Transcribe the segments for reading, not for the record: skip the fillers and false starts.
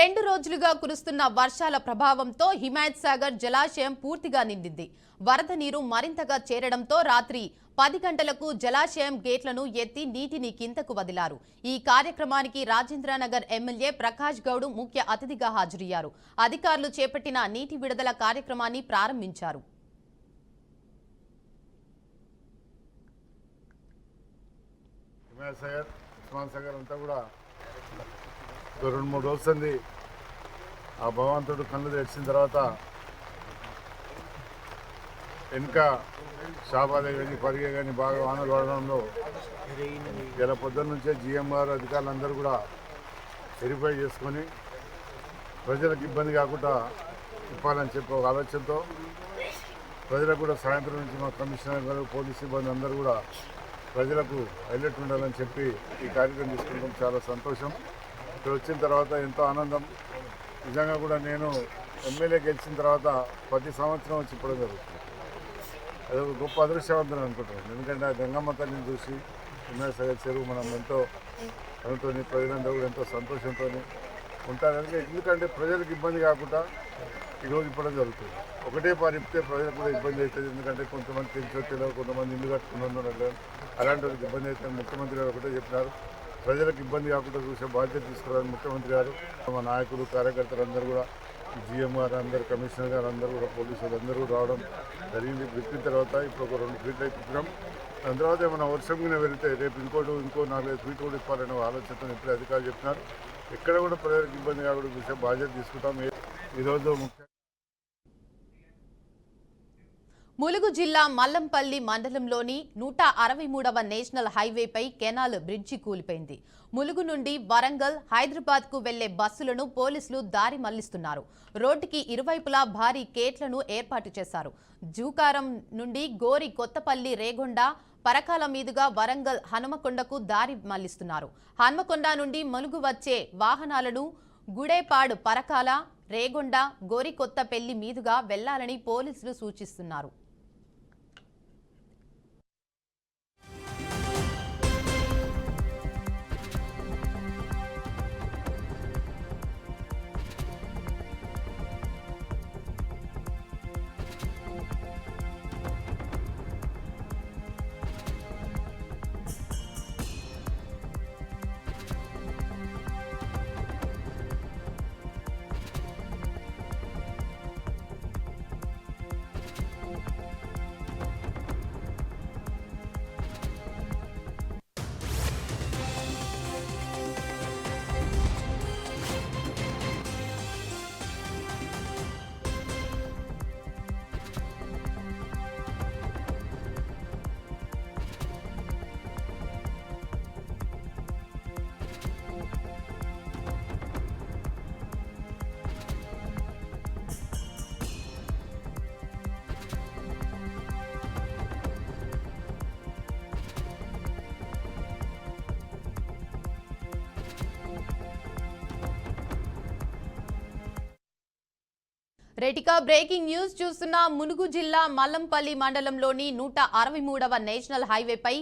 2 రోజులుగా కురుస్తున్న వర్షాల ప్రభావంతో హిమాయత్ సాగర్ జలాశయం పూర్తిగా నిండింది. వరద నీరు మరింతగా చేరడంతో రాత్రి 10 గంటలకు జలాశయం గేట్లను ఎత్తి నీటిని కిందకు వదిలారు. ఈ కార్యక్రమానికి రాజేంద్రనగర్ ఎమ్మెల్యే ప్రకాష్ గౌడ్ ముఖ్య అతిథిగా హాజరయ్యారు. అధికారులు చేపట్టిన నీటి విడుదల కార్యక్రమాన్ని ప్రారంభించారు. రెండు మూడు రోజులు ఆ భగవంతుడు కళ్ళు తెరిచిన తర్వాత ఇంకా షాబాదే కానీ పరిగే కానీ బాగా వానలు పడడంలో ఇలా పొద్దున్న నుంచే జిఎం గారు అధికారులందరూ కూడా వెరిఫై చేసుకొని ప్రజలకు ఇబ్బంది కాకుండా ఇవ్వాలని చెప్పి ఒక ఆలోచనతో ప్రజలకు కూడా సాయంత్రం నుంచి మా కమిషనర్ గారు పోలీస్ సిబ్బంది అందరూ కూడా ప్రజలకు హైలైట్ ఉండాలని చెప్పి ఈ కార్యక్రమం తీసుకుంటాం. చాలా సంతోషం. ఇక్కడ వచ్చిన తర్వాత ఎంతో ఆనందం. నిజంగా కూడా నేను ఎమ్మెల్యే గెలిచిన తర్వాత ప్రతి సంవత్సరం వచ్చి ఇప్పుడు జరుగుతుంది. అది ఒక గొప్ప అదృష్టవంతం అనుకుంటున్నాను. ఎందుకంటే ఆ గంగమ్మ తల్లిని చూసి హిమాయత్ సాగర్ చెరువు మనం ఎంతో ప్రజలందరూ కూడా ఎంతో సంతోషంతో ఉంటారు. ఎందుకంటే ప్రజలకు ఇబ్బంది కాకుండా ఈరోజు ఇప్పడం జరుగుతుంది. ఒకటే పారిపితే ప్రజలకు కూడా ఇబ్బంది అవుతుంది. ఎందుకంటే కొంతమంది తెలిసి కొంతమంది ఇల్లు కట్టుకున్నారు, అలాంటి వాళ్ళకి ఇబ్బంది అవుతుంది. ముఖ్యమంత్రి గారు ఒకటే చెప్పినారు, ప్రజలకు ఇబ్బంది కాకుండా చూసే బాధ్యత తీసుకోవాలని ముఖ్యమంత్రి గారు. మా నాయకులు కార్యకర్తలు అందరూ కూడా జిఎం గారు అందరూ కమిషనర్ గారు అందరూ కూడా పోలీసులు అందరూ రావడం జరిగింది. పెట్టిన తర్వాత ఇప్పుడు ఒక 2 ఫీట్లు అయిపోతున్నాం. దాని తర్వాత ఏమైనా వర్షం మీద వెళితే రేపు ఇంకో 4-5 ఫీట్లు కూడా ఇవ్వాలనే ఆలోచనతో ఇప్పుడే అధికారులు చెప్తున్నారు. ఎక్కడ కూడా ప్రజలకు ఇబ్బంది కాకుండా చూసే బాధ్యత తీసుకుంటాం. ఈరోజు ములుగు జిల్లా మల్లంపల్లి మండలంలోని 163వ నేషనల్ హైవేపై కెనాల్ బ్రిడ్జి కూలిపోయింది. ములుగు నుండి వరంగల్, హైదరాబాద్ కు వెళ్లే బస్సులను పోలీసులు దారి మళ్లిస్తున్నారు. రోడ్డుకి ఇరువైపులా భారీ గేట్లను ఏర్పాటు చేశారు. జూకారం నుండి గోరి కొత్తపల్లి రేగొండ, పరకాల మీదుగా వరంగల్ హనుమకొండకు దారి మళ్లిస్తున్నారు. హనుమకొండ నుండి ములుగు వచ్చే వాహనాలను గుడేపాడు, పరకాల, రేగొండ, గోరి కొత్తపల్లి మీదుగా వెళ్లాలని పోలీసులు సూచిస్తున్నారు. రెటికా బ్రేకింగ్ న్యూస్ చూస్తున్న ములుగు జిల్లా మల్లంపల్లి మండలంలోని 163వ నేషనల్ హైవేపై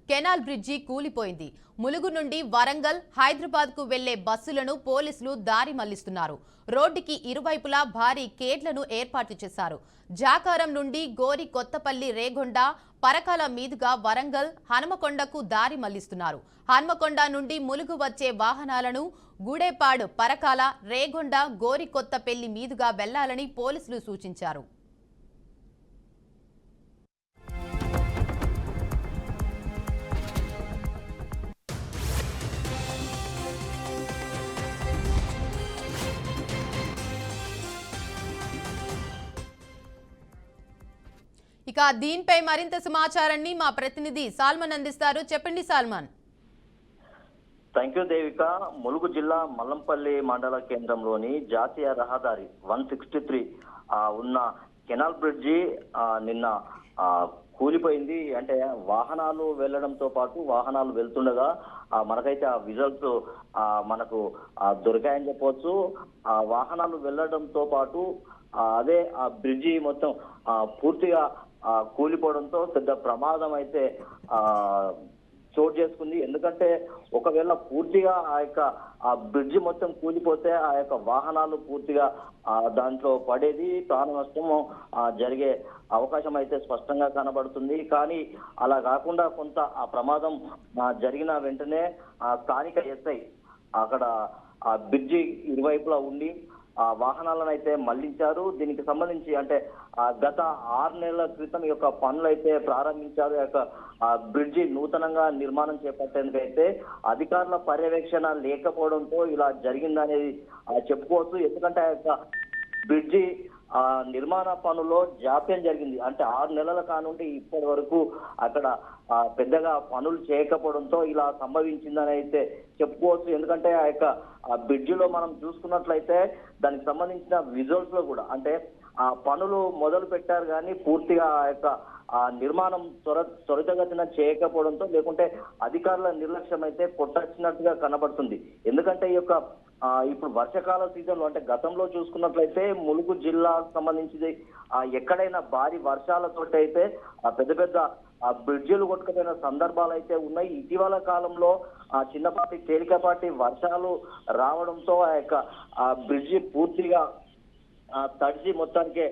కెనాల్ బ్రిడ్జి కూలిపోయింది. ములుగు నుండి వరంగల్, హైదరాబాద్ కు వెళ్లే బస్సులను పోలీసులు దారి మళ్లిస్తున్నారు. రోడ్డుకి ఇరువైపులా భారీ గేట్లను ఏర్పాటు చేశారు. జాకారం నుండి గోరి కొత్తపల్లి రేగొండ, పరకాల మీదుగా వరంగల్, హనుమకొండకు దారి మళ్లిస్తున్నారు. హనుమకొండ నుండి ములుగు వచ్చే వాహనాలను గూడేపాడు, పరకాల, రేగొండ, గోరి కొత్తపల్లి మీదుగా వెళ్లాలని పోలీసులు సూచించారు. ఇక దీనిపై మరింత సమాచారాన్ని మా ప్రతినిధి సాల్మన్ అందిస్తారు. చెప్పండి సాల్మన్. Thank you Devika. ములుగు జిల్లా మల్లంపల్లి మండల కేంద్రంలోని జాతీయ రహదారి 163 ఉన్న కెనాల్ బ్రిడ్జి నిన్న కూలిపోయింది. అంటే వాహనాలు వెళ్లడంతో పాటు వాహనాలు వెళ్తుండగా మనకైతే ఆ విజువల్స్ మనకు దొరికాయని చెప్పవచ్చు. వాహనాలు వెళ్లడంతో పాటు అదే ఆ బ్రిడ్జి మొత్తం పూర్తిగా కూలిపోవడంతో పెద్ద ప్రమాదం అయితే చోటు చేసుకుంది. ఎందుకంటే ఒకవేళ పూర్తిగా ఆ బ్రిడ్జి మొత్తం కూలిపోతే ఆ యొక్క వాహనాలు పూర్తిగా దాంట్లో పడేది, ప్రాణ నష్టము జరిగే అవకాశం అయితే స్పష్టంగా కనబడుతుంది. కానీ అలా కాకుండా కొంత ఆ ప్రమాదం జరిగిన వెంటనే స్థానిక ఎస్ఐ అక్కడ ఆ బ్రిడ్జి ఇరువైపులా ఉండి ఆ వాహనాలను అయితే మళ్లించారు. దీనికి సంబంధించి అంటే గత 6 నెలల క్రితం ఈ యొక్క పనులు అయితే ప్రారంభించారు. ఈ యొక్క బ్రిడ్జి నూతనంగా నిర్మాణం చేపట్టేందుకైతే అధికారుల పర్యవేక్షణ లేకపోవడంతో ఇలా జరిగిందనేది చెప్పుకోవచ్చు. ఎందుకంటే ఆ యొక్క బ్రిడ్జి నిర్మాణ పనుల్లో జాప్యం జరిగింది. అంటే 6 నెలల కానుండి ఇప్పటి వరకు అక్కడ పెద్దగా పనులు చేయకపోవడంతో ఇలా సంభవించిందని అయితే చెప్పుకోవచ్చు. ఎందుకంటే ఆ యొక్క బ్రిడ్జిలో మనం చూసుకున్నట్లయితే దానికి సంబంధించిన విజువల్స్ లో కూడా అంటే ఆ పనులు మొదలు పెట్టారు కానీ పూర్తిగా ఆ యొక్క నిర్మాణం త్వరితగతిన చేయకపోవడంతో, లేకుంటే అధికారుల నిర్లక్ష్యం అయితే కొట్టొచ్చినట్టుగా కనబడుతుంది. ఎందుకంటే ఈ యొక్క ఇప్పుడు వర్షాకాల సీజన్లో అంటే గతంలో చూసుకున్నట్లయితే ములుగు జిల్లాకు సంబంధించి ఎక్కడైనా భారీ వర్షాలతోటి అయితే పెద్ద పెద్ద బ్రిడ్జిలు కొట్టుకుపోయిన సందర్భాలు అయితే ఉన్నాయి. ఇటీవల కాలంలో చిన్నపాటి తేలికపాటి వర్షాలు రావడంతో ఆ యొక్క బ్రిడ్జి పూర్తిగా తడిసి మొత్తానికి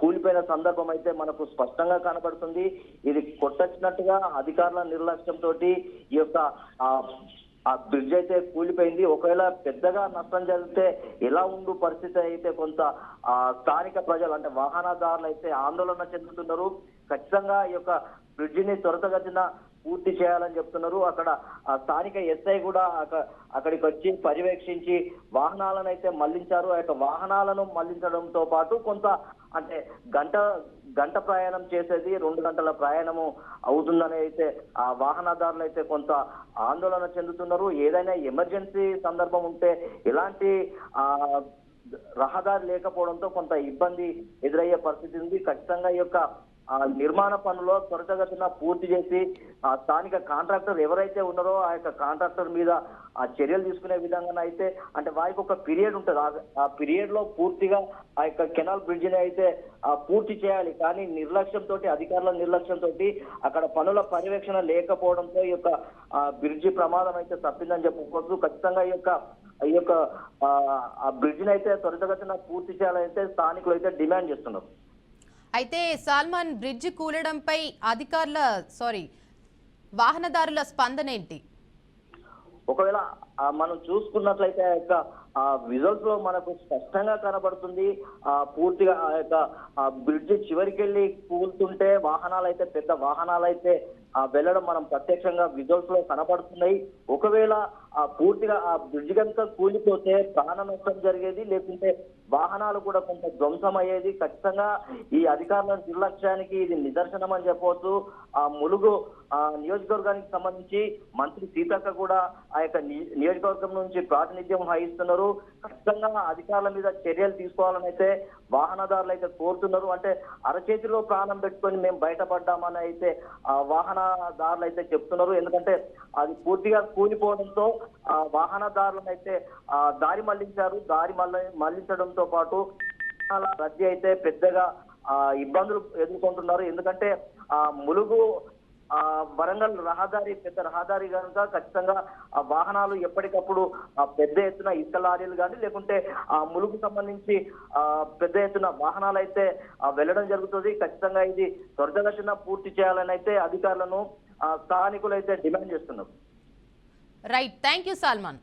కూలిపోయిన సందర్భం అయితే మనకు స్పష్టంగా కనబడుతుంది. ఇది కొట్టొచ్చినట్టుగా అధికారుల నిర్లక్ష్యంతో ఈ యొక్క ఆ బ్రిడ్జ్ అయితే కూలిపోయింది. ఒకవేళ పెద్దగా నష్టం జరిగితే ఎలా ఉండు పరిస్థితి అయితే కొంత స్థానిక ప్రజలు అంటే వాహనదారులు అయితే ఆందోళన చెందుతున్నారు. ఖచ్చితంగా ఈ యొక్క బ్రిడ్జిని త్వరితగతిన పూర్తి చేయాలని చెప్తున్నారు. అక్కడ స్థానిక ఎస్ఐ కూడా అక్కడికి వచ్చి పర్యవేక్షించి వాహనాలను అయితే మళ్లించారు. ఆ యొక్క వాహనాలను మళ్లించడంతో పాటు కొంత అంటే గంట ప్రయాణం చేసేది 2 గంటల ప్రయాణము అవుతుందని అయితే ఆ వాహనదారులు అయితే కొంత ఆందోళన చెందుతున్నారు. ఏదైనా ఎమర్జెన్సీ సందర్భం ఉంటే ఎలాంటి రహదారి లేకపోవడంతో కొంత ఇబ్బంది ఎదురయ్యే పరిస్థితి ఉంది. ఖచ్చితంగా ఈ యొక్క నిర్మాణ పనుల్లో త్వరితగతిన పూర్తి చేసి స్థానిక కాంట్రాక్టర్ ఎవరైతే ఉన్నారో ఆ యొక్క కాంట్రాక్టర్ మీద చర్యలు తీసుకునే విధంగా అయితే అంటే వారికి ఒక పీరియడ్ ఉంటుంది. ఆ పీరియడ్ లో పూర్తిగా ఆ యొక్క కెనాల్ బ్రిడ్జిని అయితే పూర్తి చేయాలి. కానీ నిర్లక్ష్యంతో, అధికారుల నిర్లక్ష్యంతో అక్కడ పనుల పర్యవేక్షణ లేకపోవడంతో ఈ యొక్క బ్రిడ్జి ప్రమాదం అయితే తప్పిందని చెప్పుకోవచ్చు. ఖచ్చితంగా ఈ యొక్క ఆ బ్రిడ్జిని అయితే త్వరితగతిన పూర్తి చేయాలైతే స్థానికులు అయితే డిమాండ్ చేస్తున్నారు. అయితే సల్మాన్, బ్రిడ్జి కూలడంపై వాహనదారుల స్పందన ఏంటి? ఒకవేళ మనం చూసుకున్నట్లయితే ఆ యొక్క విజువల్స్ లో మనకు స్పష్టంగా కనబడుతుంది. పూర్తిగా ఆ యొక్క బ్రిడ్జి చివరికి వెళ్ళి కూలుతుంటే వాహనాలు అయితే పెద్ద వాహనాలు అయితే వెళ్ళడం మనం ప్రత్యక్షంగా విజువల్స్ లో కనబడుతున్నాయి. ఒకవేళ పూర్తిగా ఆ బ్రిడ్జి కనుక కూలిపోతే ప్రాణ నష్టం జరిగేది, లేకుంటే వాహనాలు కూడా కొంత ధ్వంసం అయ్యేది. ఖచ్చితంగా ఈ అధికారుల నిర్లక్ష్యానికి ఇది నిదర్శనం అని చెప్పవచ్చు. ములుగు నియోజకవర్గానికి సంబంధించి మంత్రి సీతక్క కూడా ఆ యొక్క నియోజకవర్గం నుంచి ప్రాతినిధ్యం వహిస్తున్నారు. ఖచ్చితంగా అధికారుల మీద చర్యలు తీసుకోవాలని అయితే వాహనదారులు అయితే కోరుతున్నారు. అంటే అరచేతిలో ప్రాణం పెట్టుకొని మేము బయటపడ్డామని అయితే వాహనదారులు అయితే చెప్తున్నారు. ఎందుకంటే అది పూర్తిగా కూలిపోవడంతో వాహనదారులను అయితే దారి మళ్లించారు. మళ్లించడంతో పాటు రద్దీ అయితే పెద్దగా ఇబ్బందులు ఎదుర్కొంటున్నారు. ఎందుకంటే ములుగు వరంగల్ రహదారి పెద్ద రహదారి కనుక ఖచ్చితంగా వాహనాలు ఎప్పటికప్పుడు పెద్ద ఎత్తున ఇసుక లారీలు కానీ లేకుంటే ములుగు సంబంధించి పెద్ద ఎత్తున వాహనాలు అయితే వెళ్ళడం జరుగుతుంది. ఖచ్చితంగా ఇది త్వరితగతిన పూర్తి చేయాలని అయితే అధికారులను స్థానికులు అయితే డిమాండ్ చేస్తున్నారు. Right, thank you Salman.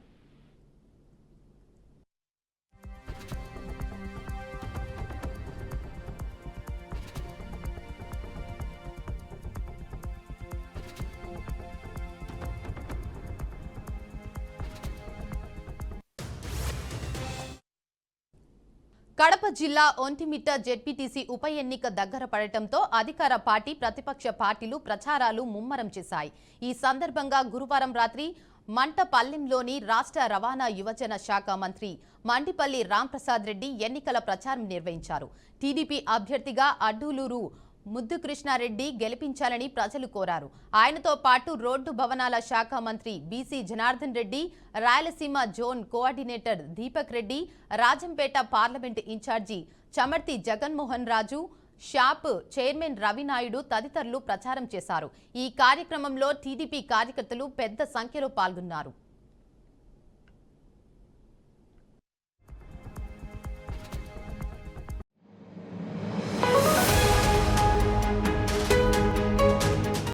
Kadapa జిల్లా ఒంటిమిట్ట జెడ్పీటీసీ ఉప ఎన్నిక దగ్గర పడటంతో అధికార పార్టీ, ప్రతిపక్ష పార్టీలు ప్రచారాలు ముమ్మరం చేశాయి. ఈ సందర్భంగా గురువారం రాత్రి మంటపల్లెంలోని రాష్ట్ర రవాణా యువజన శాఖ మంత్రి మండిపల్లి రాంప్రసాద్ రెడ్డి ఎన్నికల ప్రచారం నిర్వహించారు. టీడీపీ అభ్యర్థిగా అడ్డూలూరు ముద్దుకృష్ణారెడ్డి గెలిపించాలని ప్రజలు కోరారు. ఆయనతో పాటు రోడ్డు భవనాల శాఖ మంత్రి BC Janardhan Reddy, Rayalaseema zone coordinator Deepak Reddy, Rajampet parliament incharge Chamarthi Jaganmohan Raju, shop chairman Ravinaidu తదితరులు ప్రచారం చేశారు. ఈ కార్యక్రమంలో టీడీపీ కార్యకర్తలు పెద్ద సంఖ్యలో పాల్గొన్నారు.